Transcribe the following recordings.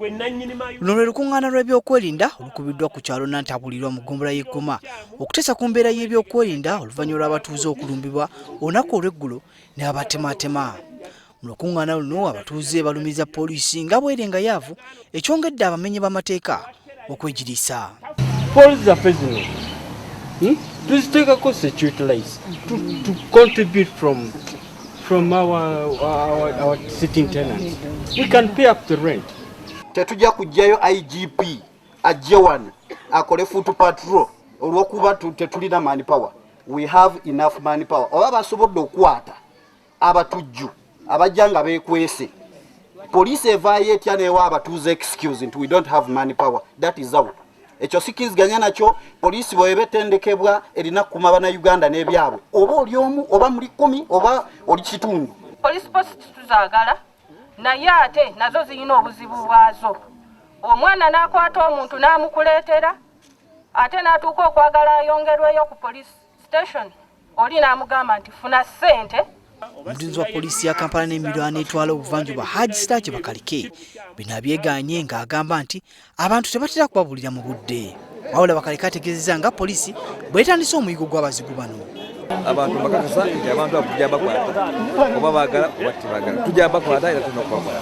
Luno lwe lukuŋŋaana lw'ebyokwerinda olukubiddwa ku kyalo Nantabulirwa mu ggombolola y'e Goma okuteesa ku mbeera y'ebyokwerinda oluvannyuma lw'abatuuze okulumbibwa olunaku olw'eggulo ne batematema. Mu lukuŋŋaana luno abatuuze balumiriza poliisi nga bwerenga yaavu ekyongedde abamenyi b'amateeka okwegiriisa. Police are facing please take a cost security lies to contribute from our sitting tenants. We can pay up the rent. Tetujja kujjayo IGP ajje wano akole foot patrol olwokuba tetulina manpower. We have enough manpower. Oba basobodde okwata abatujju abajjanga beekwese. Police evaayo etya neewa abatuuze excuse nti we don't have manpower. That is out. Ekyo sikiziganya nakyo poliisi bwebetendekebwa erina kumaba na Uganda n'ebyabwe. Oba oli omu oba muli 10 oba oli kitundu. Police post tuzaagala naye ate nazo zirina obuzibu bwazo. Omwana n'akwata omuntu n'amukuleetera ate n'atuuka okwagala ayongerweyo ku police station oli n'amugamba nti funa ssente. Omuduuzi wa poliisi ya Kampala n'emiriraano etwala obuvanjuba Haji Sitaaki Bakalike bino abyeganye ng'agamba nti abantu tebatera kubabulira mu budde. Wabula Bakalike ategeezezza nga poliisi bw'etandise omuyiggo gw'abazigu bano. Abantu bakakasa nti abantu tujja bakwata oba baagala oba tebaagala tujja bakwata era tulina okubakwata.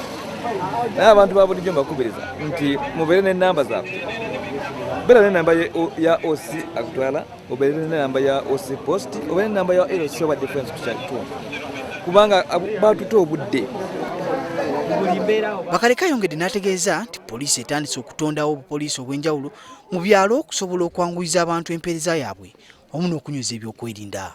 Naye abantu ba bulijjo mbakubiriza nti mubeere n'ennamba zaabwe. Beera n'ennamba ya OC akutwala, obeere n'ennamba ya OC post, obeere n'ennamba ya LC oba defense kukyalitundu. Kubanga batuta obudde. Bakaleka ayongedde n'ategeeza nti poliisi etandise okutondawo obupoliisi obw'enjawulo mu byalo okusobola okwanguyiza abantu empeereza yaabwe wamu n'okunyweza ebyokwerinda.